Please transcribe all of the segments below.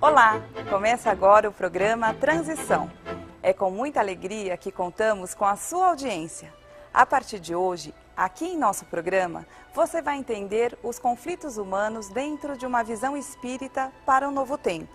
Olá! Começa agora o programa Transição. É com muita alegria que contamos com a sua audiência. A partir de hoje, aqui em nosso programa, você vai entender os conflitos humanos dentro de uma visão espírita para um novo tempo.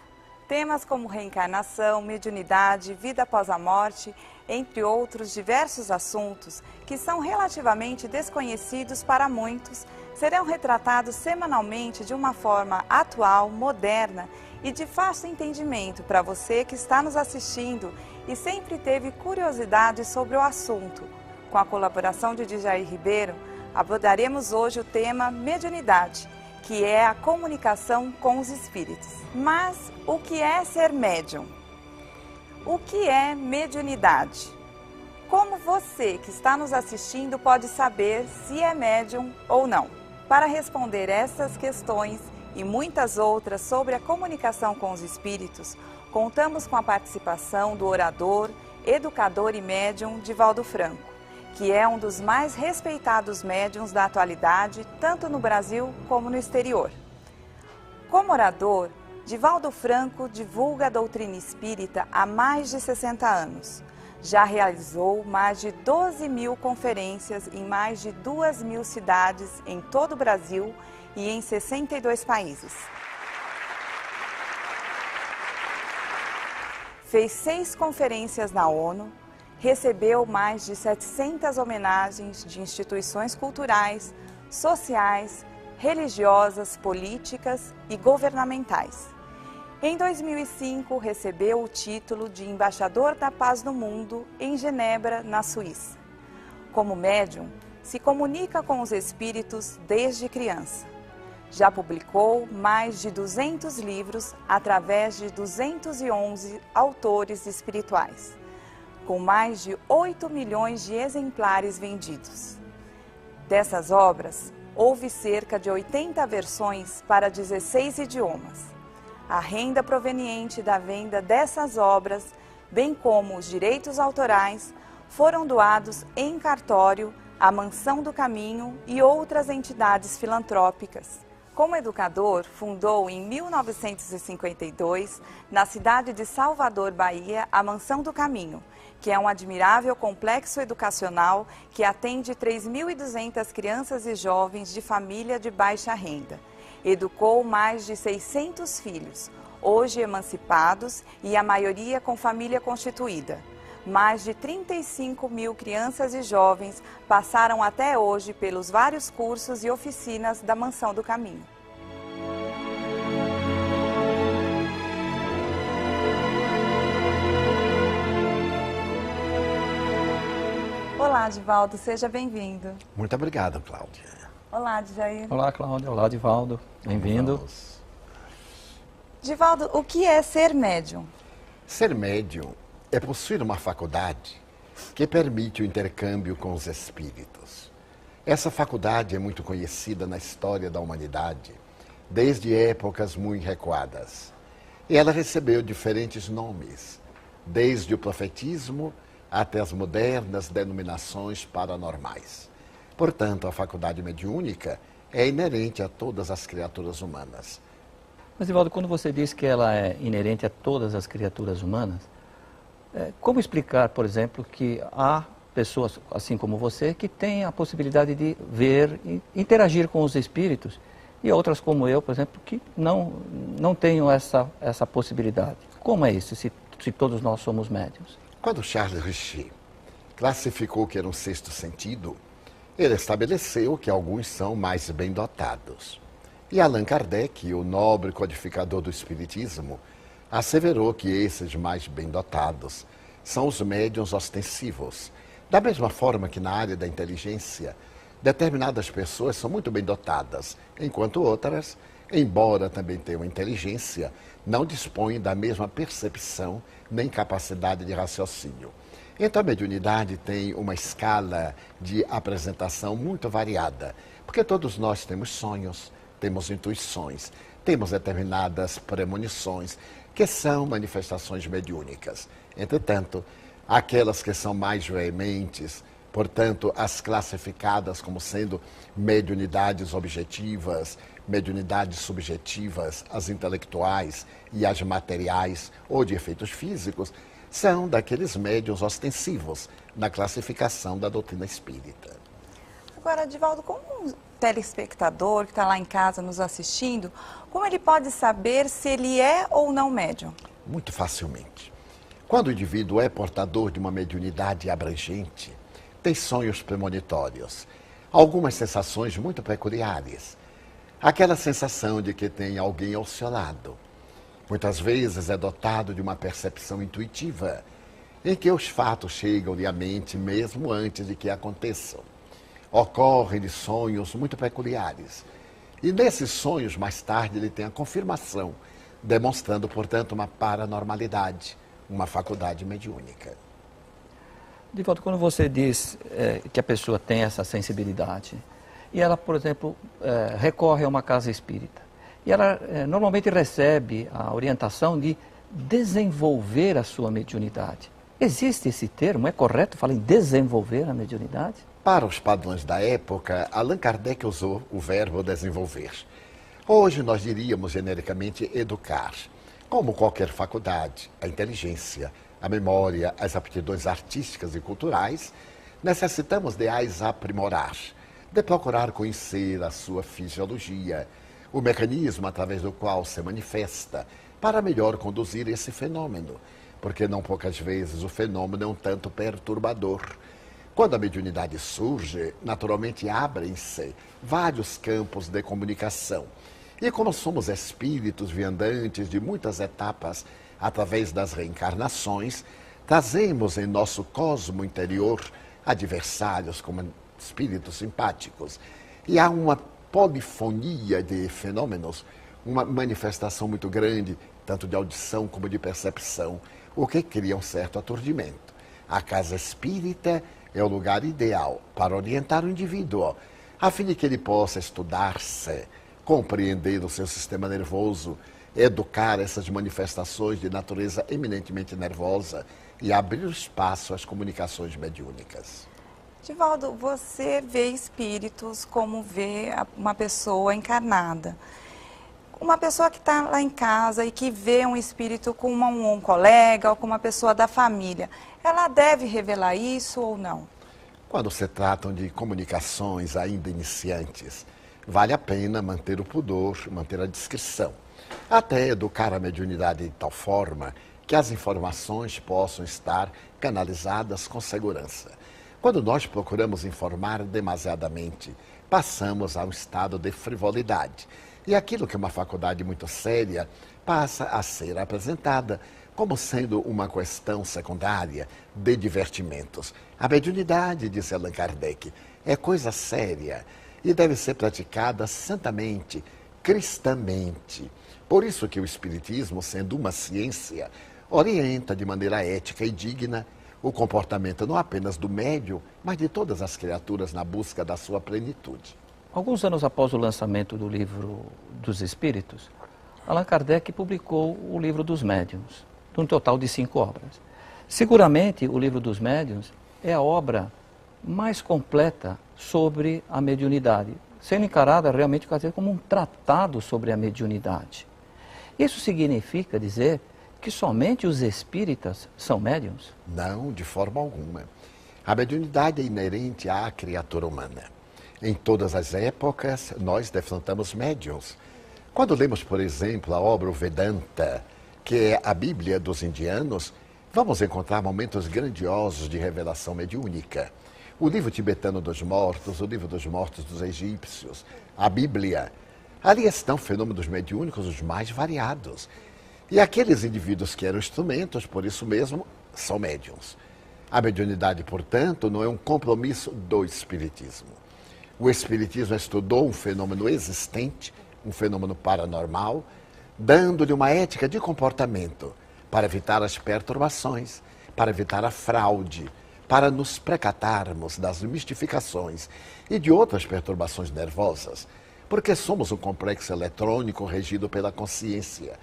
Temas como reencarnação, mediunidade, vida após a morte, entre outros diversos assuntos que são relativamente desconhecidos para muitos, serão retratados semanalmente de uma forma atual, moderna e de fácil entendimento para você que está nos assistindo e sempre teve curiosidade sobre o assunto. Com a colaboração de Djair Ribeiro, abordaremos hoje o tema mediunidade, que é a comunicação com os espíritos. Mas o que é ser médium? O que é mediunidade? Como você que está nos assistindo pode saber se é médium ou não? Para responder essas questões e muitas outras sobre a comunicação com os espíritos, contamos com a participação do orador, educador e médium Divaldo Franco, que é um dos mais respeitados médiuns da atualidade, tanto no Brasil como no exterior. Como orador, Divaldo Franco divulga a doutrina espírita há mais de 60 anos. Já realizou mais de 12.000 conferências em mais de 2.000 cidades em todo o Brasil e em 62 países. Fez 6 conferências na ONU, recebeu mais de 700 homenagens de instituições culturais, sociais, religiosas, políticas e governamentais. Em 2005, recebeu o título de Embaixador da Paz no Mundo em Genebra, na Suíça. Como médium, se comunica com os espíritos desde criança. Já publicou mais de 200 livros através de 211 autores espirituais, com mais de 8 milhões de exemplares vendidos. Dessas obras, houve cerca de 80 versões para 16 idiomas. A renda proveniente da venda dessas obras, bem como os direitos autorais, foram doados em cartório à Mansão do Caminho e outras entidades filantrópicas. Como educador, fundou em 1952, na cidade de Salvador, Bahia, a Mansão do Caminho, que é um admirável complexo educacional que atende 3.200 crianças e jovens de família de baixa renda. Educou mais de 600 filhos, hoje emancipados e a maioria com família constituída. Mais de 35.000 crianças e jovens passaram até hoje pelos vários cursos e oficinas da Mansão do Caminho. Olá, Divaldo, seja bem-vindo. Muito obrigado, Cláudia. Olá, Djair. Olá, Cláudia. Olá, Divaldo. Bem-vindo. Divaldo, o que é ser médium? Ser médium é possuir uma faculdade que permite o intercâmbio com os espíritos. Essa faculdade é muito conhecida na história da humanidade, desde épocas muito recuadas. E ela recebeu diferentes nomes, desde o profetismo até as modernas denominações paranormais. Portanto, a faculdade mediúnica é inerente a todas as criaturas humanas. Mas, Divaldo, quando você diz que ela é inerente a todas as criaturas humanas, como explicar, por exemplo, que há pessoas, assim como você, que têm a possibilidade de ver e interagir com os espíritos, e outras como eu, por exemplo, que não tenham essa possibilidade? Como é isso, se todos nós somos médiuns? Quando Charles Richer classificou que era um sexto sentido, ele estabeleceu que alguns são mais bem dotados. E Allan Kardec, o nobre codificador do Espiritismo, asseverou que esses mais bem dotados são os médiuns ostensivos. Da mesma forma que na área da inteligência, determinadas pessoas são muito bem dotadas, enquanto outras, embora também tenham inteligência, não dispõem da mesma percepção nem capacidade de raciocínio. Então a mediunidade tem uma escala de apresentação muito variada, porque todos nós temos sonhos, temos intuições, temos determinadas premonições, que são manifestações mediúnicas. Entretanto, aquelas que são mais veementes, portanto, as classificadas como sendo mediunidades objetivas, mediunidades subjetivas, as intelectuais e as materiais ou de efeitos físicos, são daqueles médiuns ostensivos na classificação da doutrina espírita. Agora, Divaldo, como um telespectador que está lá em casa nos assistindo, como ele pode saber se ele é ou não médium? Muito facilmente. Quando o indivíduo é portador de uma mediunidade abrangente, tem sonhos premonitórios, algumas sensações muito peculiares. Aquela sensação de que tem alguém ao seu lado. Muitas vezes é dotado de uma percepção intuitiva, em que os fatos chegam-lhe à mente mesmo antes de que aconteçam. Ocorrem-lhe sonhos muito peculiares. E nesses sonhos, mais tarde, ele tem a confirmação, demonstrando, portanto, uma paranormalidade, uma faculdade mediúnica. Divaldo, quando você diz que a pessoa tem essa sensibilidade, e ela, por exemplo, recorre a uma casa espírita, e ela normalmente recebe a orientação de desenvolver a sua mediunidade. Existe esse termo? É correto falar em desenvolver a mediunidade? Para os padrões da época, Allan Kardec usou o verbo desenvolver. Hoje nós diríamos genericamente educar. Como qualquer faculdade, a inteligência, a memória, as aptidões artísticas e culturais, necessitamos de as aprimorar, de procurar conhecer a sua fisiologia, o mecanismo através do qual se manifesta, para melhor conduzir esse fenômeno, porque não poucas vezes o fenômeno é um tanto perturbador. Quando a mediunidade surge, naturalmente abrem-se vários campos de comunicação. E como somos espíritos viandantes de muitas etapas através das reencarnações, trazemos em nosso cosmo interior adversários como espíritos simpáticos. E há uma polifonia de fenômenos, uma manifestação muito grande, tanto de audição como de percepção, o que cria um certo aturdimento. A casa espírita é o lugar ideal para orientar o indivíduo, a fim de que ele possa estudar-se, compreender o seu sistema nervoso, educar essas manifestações de natureza eminentemente nervosa e abrir espaço às comunicações mediúnicas. Divaldo, você vê espíritos como vê uma pessoa encarnada. Uma pessoa que está lá em casa e que vê um espírito com um colega ou com uma pessoa da família, ela deve revelar isso ou não? Quando se tratam de comunicações ainda iniciantes, vale a pena manter o pudor, manter a discrição, até educar a mediunidade de tal forma que as informações possam estar canalizadas com segurança. Quando nós procuramos informar demasiadamente, passamos a um estado de frivolidade. E aquilo que é uma faculdade muito séria passa a ser apresentada como sendo uma questão secundária de divertimentos. A mediunidade, disse Allan Kardec, é coisa séria e deve ser praticada santamente, cristamente. Por isso que o Espiritismo, sendo uma ciência, orienta de maneira ética e digna o comportamento não apenas do médium, mas de todas as criaturas na busca da sua plenitude. Alguns anos após o lançamento do Livro dos Espíritos, Allan Kardec publicou o Livro dos Médiuns, num total de 5 obras. Seguramente, o Livro dos Médiuns é a obra mais completa sobre a mediunidade, sendo encarada realmente como um tratado sobre a mediunidade. Isso significa dizer que somente os espíritas são médiuns? Não, de forma alguma. A mediunidade é inerente à criatura humana. Em todas as épocas, nós defrontamos médiuns. Quando lemos, por exemplo, a obra O Vedanta, que é a Bíblia dos indianos, vamos encontrar momentos grandiosos de revelação mediúnica. O livro tibetano dos mortos, o livro dos mortos dos egípcios, a Bíblia. Ali estão fenômenos mediúnicos os mais variados. E aqueles indivíduos que eram instrumentos, por isso mesmo, são médiuns. A mediunidade, portanto, não é um compromisso do Espiritismo. O Espiritismo estudou um fenômeno existente, um fenômeno paranormal, dando-lhe uma ética de comportamento para evitar as perturbações, para evitar a fraude, para nos precatarmos das mistificações e de outras perturbações nervosas, porque somos um complexo eletrônico regido pela consciência.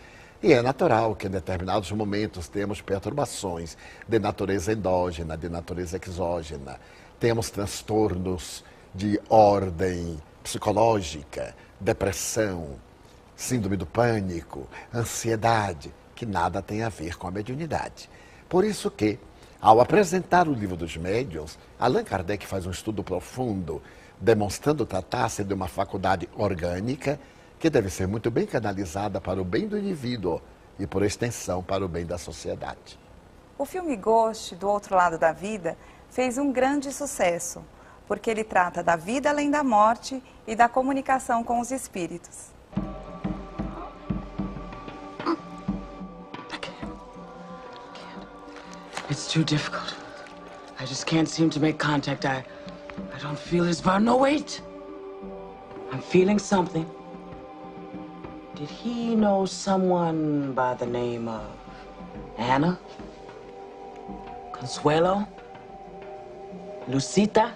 E é natural que em determinados momentos temos perturbações de natureza endógena, de natureza exógena. temos transtornos de ordem psicológica, depressão, síndrome do pânico, ansiedade, que nada tem a ver com a mediunidade. Por isso que, ao apresentar o Livro dos Médiuns, Allan Kardec faz um estudo profundo, demonstrando tratar-se de uma faculdade orgânica que deve ser muito bem canalizada para o bem do indivíduo e, por extensão, para o bem da sociedade. O filme Ghost, Do Outro Lado da Vida, fez um grande sucesso, porque ele trata da vida além da morte e da comunicação com os espíritos. It's too difficult. I just can't seem to make contact. I don't feel his vibe. No, wait! I'm feeling something. Did he know someone by the name of Anna? Consuelo? Lucita?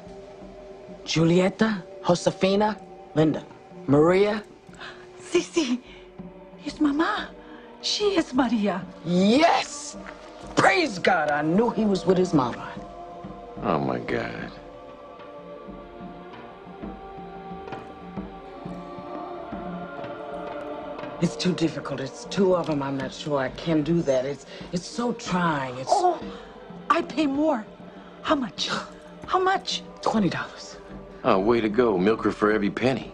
Julieta? Josefina? Linda? Maria? Sí, his mama. She is Maria. Yes! Praise God, I knew he was with his mama. Oh, my God. It's too difficult. It's two of them. I'm not sure I can do that. It's so trying. It's Oh, I pay more. How much? How much? $20. Oh, way to go. Milk her for every penny.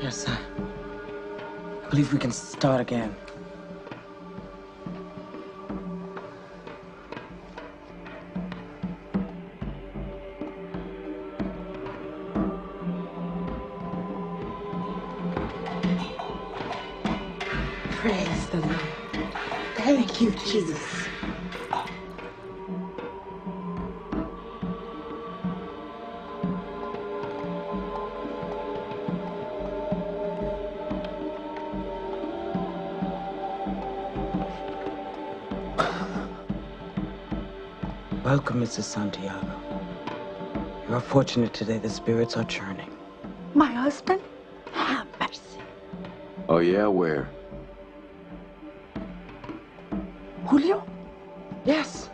Yes, I believe we can start again. Praise the Lord. Thank you, Jesus. Welcome, Mrs. Santiago. You are fortunate today. The spirits are churning. My husband? Have mercy. Oh, yeah? Where? Julio? Yes.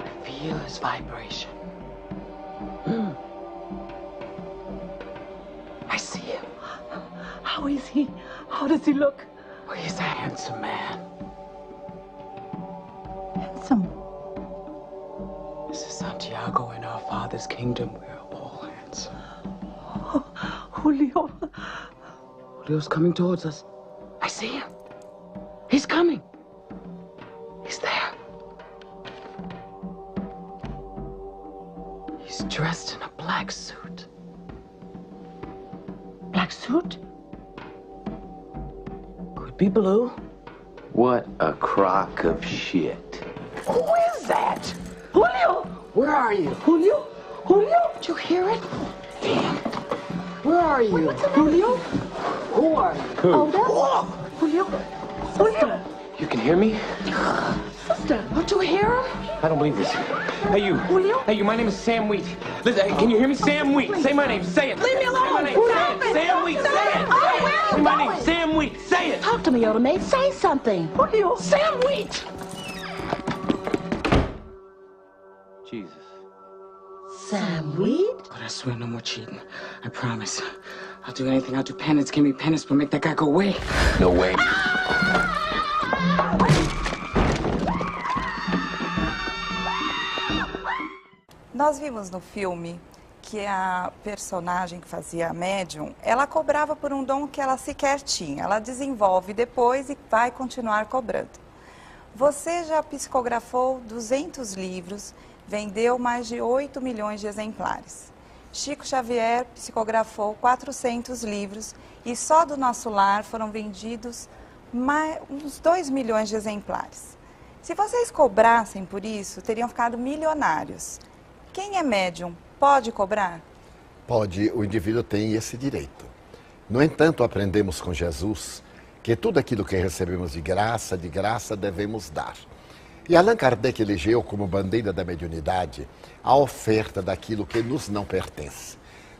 I feel his vibration. I see him. How is he? How does he look? Oh, he's a handsome man. Handsome. Mrs. Santiago, in our Father's kingdom, we're all handsome. Oh, Julio. Julio's coming towards us. I see him. He's coming. He's there. He's dressed in a black suit. Black suit? Could be blue. What a crock of shit. Who is that? Julio! Where are you? Julio? Julio? Did you hear it? Damn. Where are you? Julio? Who are you? Olga? Julio? Julio? You can hear me? Sister? Don't you hear him? I don't believe this. Hey, you. Julio? Hey, you. My name is Sam Wheat. Listen, hey, can you hear me? Sam Wheat. Say my name. Say it. Leave me alone. Say my name. Stop Say it. it. Sam Wheat. Say it. Oh, where are Say you my going? name. Sam Wheat. Say it. Talk to me, Oda Maid. Say something. Julio. Sam Wheat! Jesus. Sam Weed? But I swear no more cheating. I promise. I'll do anything. I'll do penance. Give me penance, but make that guy go away. No way. Nós vimos no filme que a personagem que fazia a médium, ela cobrava por um dom que ela sequer tinha. Ela desenvolve depois e vai continuar cobrando. Você já psicografou 200 livros, vendeu mais de 8 milhões de exemplares. Chico Xavier psicografou 400 livros e só do Nosso Lar foram vendidos uns 2 milhões de exemplares. Se vocês cobrassem por isso, teriam ficado milionários. Quem é médium pode cobrar? Pode, o indivíduo tem esse direito. No entanto, aprendemos com Jesus que tudo aquilo que recebemos de graça devemos dar. E Allan Kardec elegeu como bandeira da mediunidade a oferta daquilo que nos não pertence.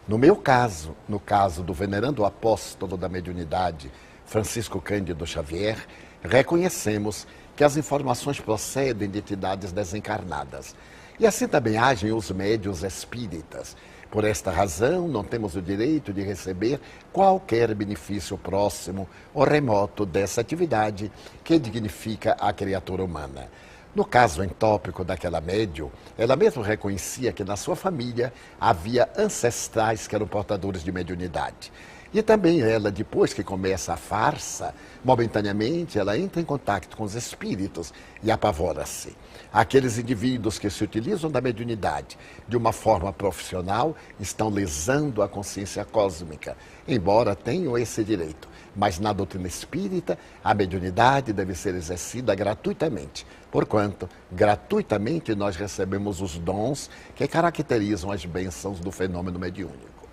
No meu caso, no caso do venerando apóstolo da mediunidade, Francisco Cândido Xavier, reconhecemos que as informações procedem de entidades desencarnadas. E assim também agem os médiuns espíritas. Por esta razão, não temos o direito de receber qualquer benefício próximo ou remoto dessa atividade que dignifica a criatura humana. No caso entópico daquela médium, ela mesma reconhecia que na sua família havia ancestrais que eram portadores de mediunidade. E também ela, depois que começa a farsa, momentaneamente ela entra em contato com os espíritos e apavora-se. Aqueles indivíduos que se utilizam da mediunidade de uma forma profissional estão lesando a consciência cósmica, embora tenham esse direito. Mas na doutrina espírita, a mediunidade deve ser exercida gratuitamente, porquanto, gratuitamente nós recebemos os dons que caracterizam as bênçãos do fenômeno mediúnico.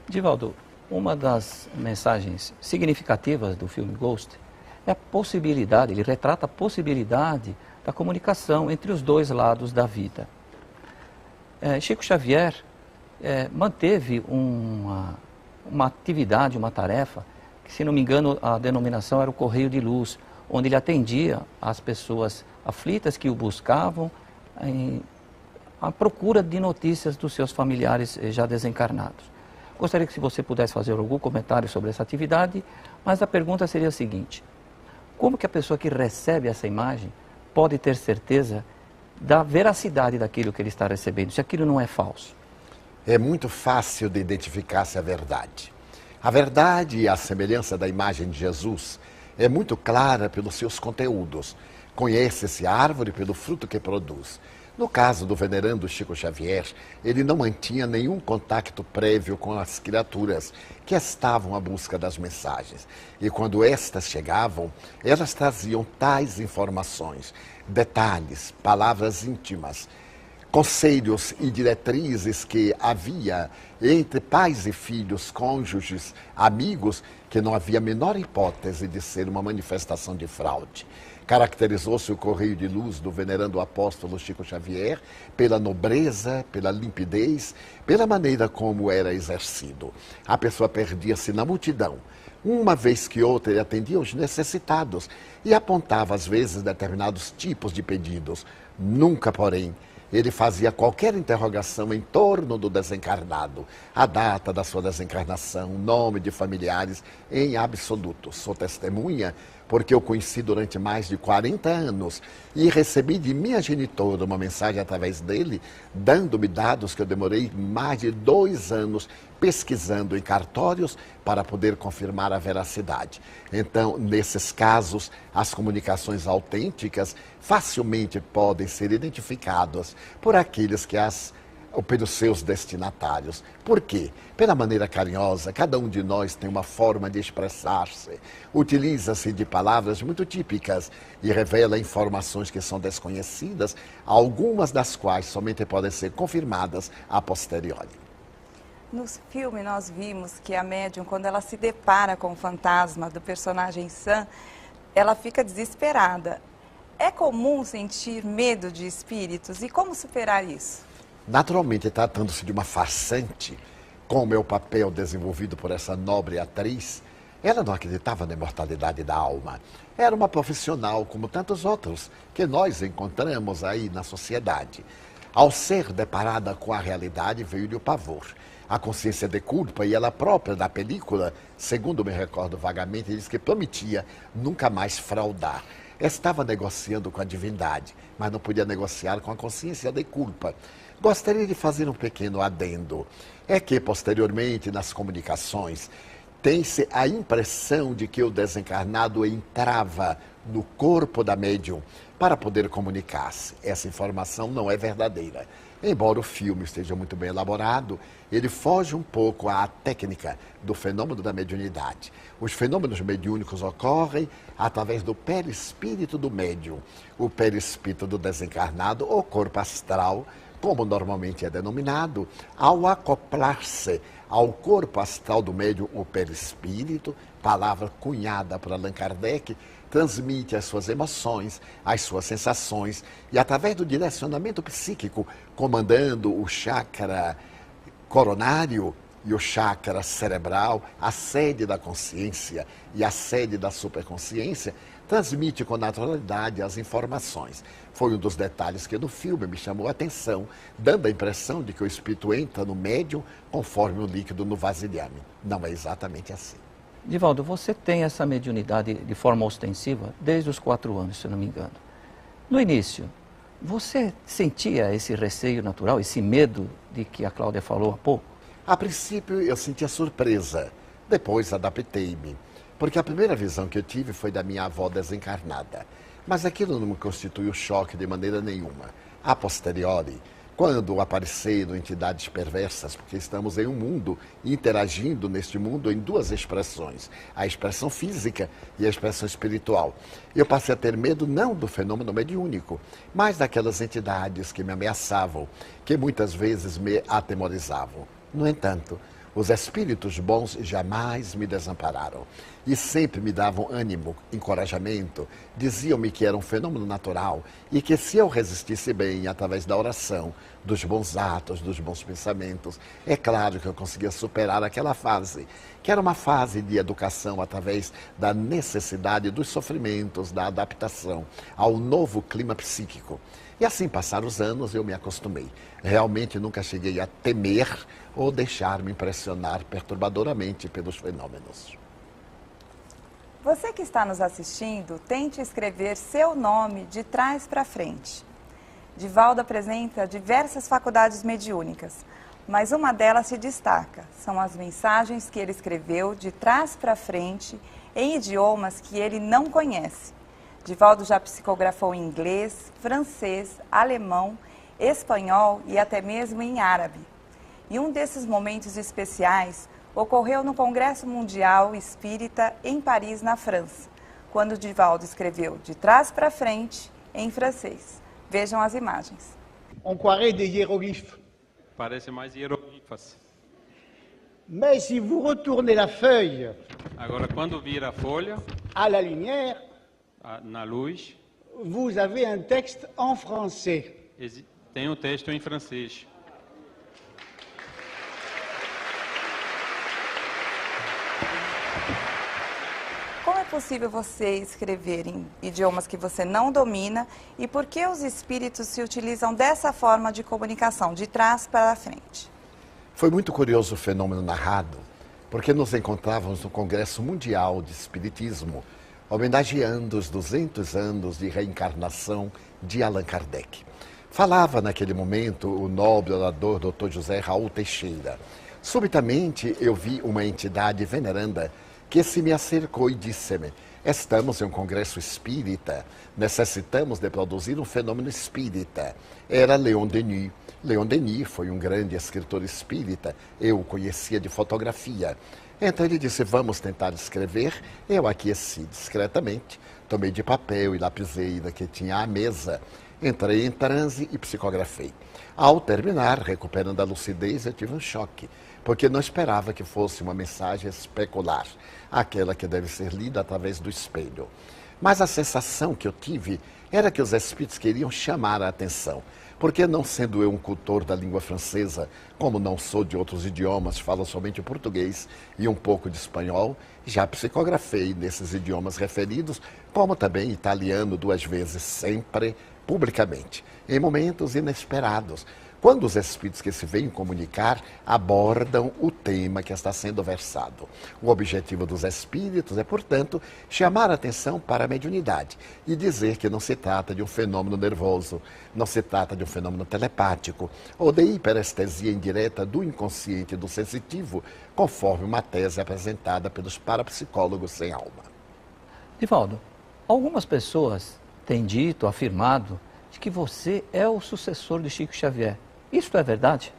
Divaldo, uma das mensagens significativas do filme Ghost é a possibilidade, ele retrata a possibilidade da comunicação entre os dois lados da vida. Chico Xavier manteve uma atividade, uma tarefa, que, se não me engano, a denominação era o Correio de Luz, onde ele atendia as pessoas aflitas que o buscavam à procura de notícias dos seus familiares já desencarnados. Gostaria que, se você pudesse fazer algum comentário sobre essa atividade, mas a pergunta seria a seguinte: como que a pessoa que recebe essa imagem pode ter certeza da veracidade daquilo que ele está recebendo, se aquilo não é falso? É muito fácil de identificar se é verdade. A verdade, à semelhança da imagem de Jesus, é muito clara pelos seus conteúdos. Conhece-se a árvore pelo fruto que produz. No caso do venerando Chico Xavier, ele não mantinha nenhum contato prévio com as criaturas que estavam à busca das mensagens. E quando estas chegavam, elas traziam tais informações, detalhes, palavras íntimas, conselhos e diretrizes que havia entre pais e filhos, cônjuges, amigos, que não havia a menor hipótese de ser uma manifestação de fraude. Caracterizou-se o Correio de Luz do venerando apóstolo Chico Xavier pela nobreza, pela limpidez, pela maneira como era exercido. A pessoa perdia-se na multidão. Uma vez que outra, ele atendia os necessitados e apontava, às vezes, determinados tipos de pedidos. Nunca, porém, ele fazia qualquer interrogação em torno do desencarnado, a data da sua desencarnação, nome de familiares, em absoluto. Sou testemunha porque eu conheci durante mais de 40 anos e recebi de minha genitora uma mensagem através dele, dando-me dados que eu demorei mais de 2 anos pesquisando em cartórios para poder confirmar a veracidade. Então, nesses casos, as comunicações autênticas facilmente podem ser identificadas por aqueles que ou pelos seus destinatários. Por quê? Pela maneira carinhosa, cada um de nós tem uma forma de expressar-se. Utiliza-se de palavras muito típicas e revela informações que são desconhecidas, algumas das quais somente podem ser confirmadas a posteriori. No filme nós vimos que a médium, quando ela se depara com o fantasma do personagem Sam, ela fica desesperada. É comum sentir medo de espíritos e como superar isso? Naturalmente, tratando-se de uma farsante, como é o papel desenvolvido por essa nobre atriz, ela não acreditava na imortalidade da alma. Era uma profissional como tantos outros que nós encontramos aí na sociedade. Ao ser deparada com a realidade, veio-lhe o pavor. A consciência de culpa, e ela própria da película, segundo me recordo vagamente, diz que prometia nunca mais fraudar. Estava negociando com a divindade, mas não podia negociar com a consciência de culpa. Gostaria de fazer um pequeno adendo. É que, posteriormente, nas comunicações, tem-se a impressão de que o desencarnado entrava no corpo da médium para poder comunicar-se. Essa informação não é verdadeira. Embora o filme esteja muito bem elaborado, ele foge um pouco à técnica do fenômeno da mediunidade. Os fenômenos mediúnicos ocorrem através do perispírito do médium. O perispírito do desencarnado, ou corpo astral, como normalmente é denominado, ao acoplar-se ao corpo astral do médium, o perispírito, palavra cunhada por Allan Kardec, transmite as suas emoções, as suas sensações, e através do direcionamento psíquico, comandando o chakra coronário e o chakra cerebral, a sede da consciência e a sede da superconsciência, transmite com naturalidade as informações. Foi um dos detalhes que no filme me chamou a atenção, dando a impressão de que o espírito entra no médium conforme o líquido no vasilhame. Não é exatamente assim. Divaldo, você tem essa mediunidade de forma ostensiva desde os 4 anos, se não me engano. No início, você sentia esse receio natural, esse medo de que a Cláudia falou há pouco? A princípio eu sentia surpresa, depois adaptei-me, porque a primeira visão que eu tive foi da minha avó desencarnada. Mas aquilo não me constituiu choque de maneira nenhuma. A posteriori, quando apareceram entidades perversas, porque estamos em um mundo, interagindo neste mundo em 2 expressões, a expressão física e a expressão espiritual. Eu passei a ter medo não do fenômeno mediúnico, mas daquelas entidades que me ameaçavam, que muitas vezes me atemorizavam. No entanto, os espíritos bons jamais me desampararam e sempre me davam ânimo, encorajamento, diziam-me que era um fenômeno natural e que se eu resistisse bem através da oração, dos bons atos, dos bons pensamentos, é claro que eu conseguia superar aquela fase, que era uma fase de educação através da necessidade dos sofrimentos, da adaptação ao novo clima psíquico. E assim passaram os anos, eu me acostumei. Realmente nunca cheguei a temer ou deixar-me impressionar perturbadoramente pelos fenômenos. Você que está nos assistindo, tente escrever seu nome de trás para frente. Divaldo apresenta diversas faculdades mediúnicas, mas uma delas se destaca. São as mensagens que ele escreveu de trás para frente em idiomas que ele não conhece. Divaldo já psicografou em inglês, francês, alemão, espanhol e até mesmo em árabe. E um desses momentos especiais ocorreu no Congresso Mundial Espírita em Paris, na França, quando Divaldo escreveu de trás para frente em francês. Vejam as imagens. On croirait des hiéroglyphes. Parece mais hieroglifas. Mais si vous retournez la feuille Agora, quando vira a folha, à la lumière, na luz, vous avez un texte en français. tem um texto em francês. Como é possível você escrever em idiomas que você não domina e por que os espíritos se utilizam dessa forma de comunicação, de trás para frente? Foi muito curioso o fenômeno narrado, porque nos encontrávamos no Congresso Mundial de Espiritismo, homenageando os 200 anos de reencarnação de Allan Kardec. Falava naquele momento o nobre orador Dr. José Raul Teixeira. Subitamente eu vi uma entidade veneranda que se me acercou e disse-me: estamos em um congresso espírita, necessitamos de produzir um fenômeno espírita. Era Leon Denis. Leon Denis foi um grande escritor espírita, eu o conhecia de fotografia. Então ele disse: vamos tentar escrever. Eu aqueci discretamente, tomei de papel e lapiseira que tinha à mesa, entrei em transe e psicografei. Ao terminar, recuperando a lucidez, eu tive um choque, porque não esperava que fosse uma mensagem especular, aquela que deve ser lida através do espelho. Mas a sensação que eu tive era que os espíritos queriam chamar a atenção, porque não sendo eu um cultor da língua francesa, como não sou de outros idiomas, falo somente português e um pouco de espanhol, já psicografei nesses idiomas referidos, como também italiano 2 vezes, sempre publicamente, em momentos inesperados, quando os espíritos que se veem comunicar abordam o tema que está sendo versado. O objetivo dos espíritos é, portanto, chamar a atenção para a mediunidade e dizer que não se trata de um fenômeno nervoso, não se trata de um fenômeno telepático ou de hiperestesia indireta do inconsciente e do sensitivo, conforme uma tese apresentada pelos parapsicólogos sem alma. Divaldo, algumas pessoas têm dito, afirmado, de que você é o sucessor de Chico Xavier. Isso é verdade?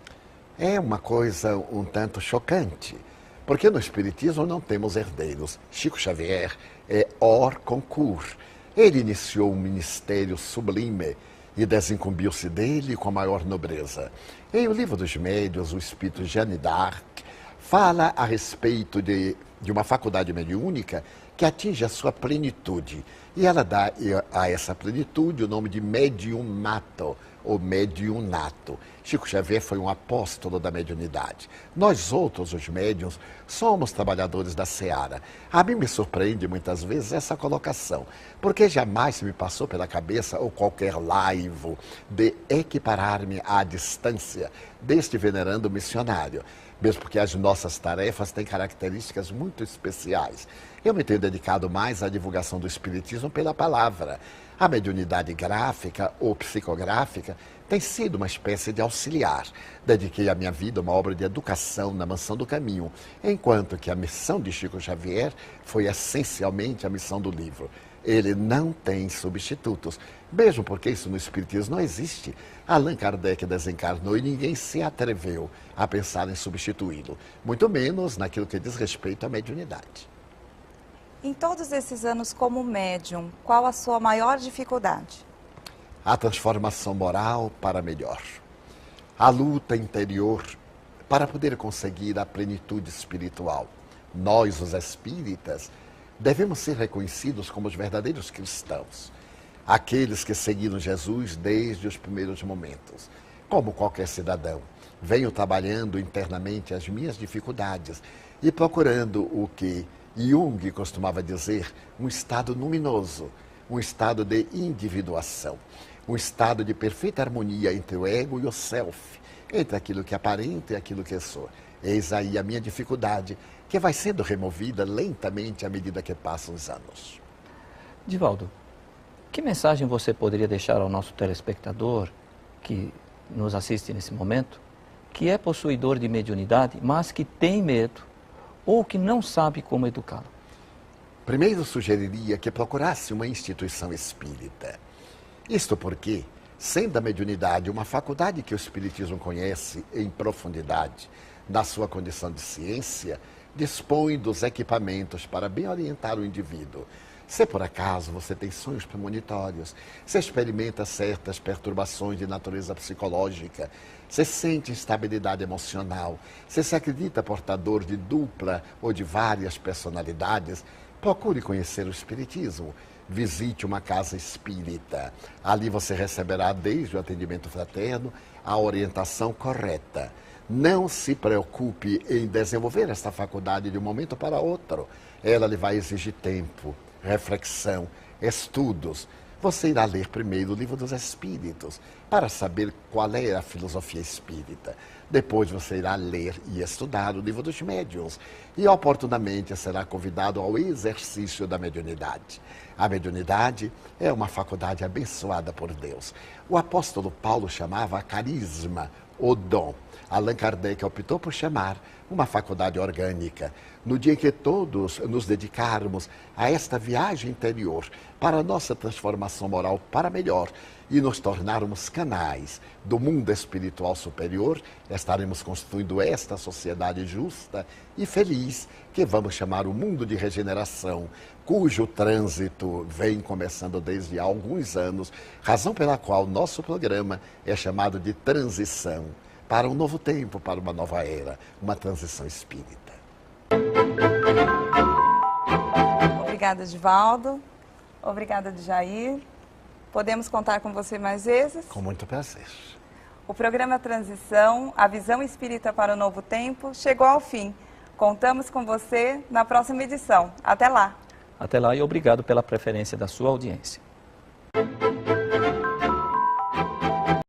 É uma coisa um tanto chocante, porque no Espiritismo não temos herdeiros. Chico Xavier é hors concours. Ele iniciou um ministério sublime e desincumbiu-se dele com a maior nobreza. Em O Livro dos Médiuns, o espírito Jeanne d'Arc fala a respeito de uma faculdade mediúnica que atinge a sua plenitude. E ela dá a essa plenitude o nome de mediumato, ou mediunato. Chico Xavier foi um apóstolo da mediunidade. Nós outros, os médiuns, somos trabalhadores da seara. A mim me surpreende muitas vezes essa colocação, porque jamais me passou pela cabeça, ou qualquer laivo, de equiparar-me à distância deste venerando missionário, mesmo porque as nossas tarefas têm características muito especiais. Eu me tenho dedicado mais à divulgação do espiritismo pela palavra. A mediunidade gráfica ou psicográfica tem sido uma espécie de auxiliar. Dediquei a minha vida a uma obra de educação na Mansão do Caminho, enquanto que a missão de Chico Xavier foi essencialmente a missão do livro. Ele não tem substitutos, mesmo porque isso no espiritismo não existe. Allan Kardec desencarnou e ninguém se atreveu a pensar em substituí-lo, muito menos naquilo que diz respeito à mediunidade. Em todos esses anos como médium, qual a sua maior dificuldade? A transformação moral para melhor. A luta interior para poder conseguir a plenitude espiritual. Nós, os espíritas, devemos ser reconhecidos como os verdadeiros cristãos. Aqueles que seguiram Jesus desde os primeiros momentos. Como qualquer cidadão, venho trabalhando internamente as minhas dificuldades e procurando o que Jung costumava dizer, um estado luminoso, um estado de individuação, um estado de perfeita harmonia entre o ego e o self, entre aquilo que aparenta e aquilo que sou. Eis aí a minha dificuldade, que vai sendo removida lentamente à medida que passam os anos. Divaldo, que mensagem você poderia deixar ao nosso telespectador que nos assiste nesse momento, que é possuidor de mediunidade, mas que tem medo ou que não sabe como educá-lo? Primeiro sugeriria que procurasse uma instituição espírita. Isto porque, sendo a mediunidade uma faculdade que o espiritismo conhece em profundidade, na sua condição de ciência, dispõe dos equipamentos para bem orientar o indivíduo. Se por acaso você tem sonhos premonitórios, se experimenta certas perturbações de natureza psicológica, se sente instabilidade emocional, se acredita portador de dupla ou de várias personalidades, procure conhecer o espiritismo. Visite uma casa espírita. Ali você receberá, desde o atendimento fraterno, a orientação correta. Não se preocupe em desenvolver esta faculdade de um momento para outro. Ela lhe vai exigir tempo, reflexão, estudos. Você irá ler primeiro o Livro dos Espíritos, para saber qual é a filosofia espírita. Depois você irá ler e estudar o Livro dos Médiuns e oportunamente será convidado ao exercício da mediunidade. A mediunidade é uma faculdade abençoada por Deus. O apóstolo Paulo chamava a carisma, o dom. Allan Kardec optou por chamar uma faculdade orgânica. No dia em que todos nos dedicarmos a esta viagem interior para a nossa transformação moral para melhor e nos tornarmos canais do mundo espiritual superior, estaremos construindo esta sociedade justa e feliz que vamos chamar o mundo de regeneração, cujo trânsito vem começando desde há alguns anos, razão pela qual nosso programa é chamado de transição para um novo tempo, para uma nova era, uma transição espírita. Obrigada, Divaldo. Obrigada, Djair. Podemos contar com você mais vezes? Com muito prazer. O programa Transição, a visão espírita para o novo tempo, chegou ao fim. Contamos com você na próxima edição. Até lá. Até lá e obrigado pela preferência da sua audiência.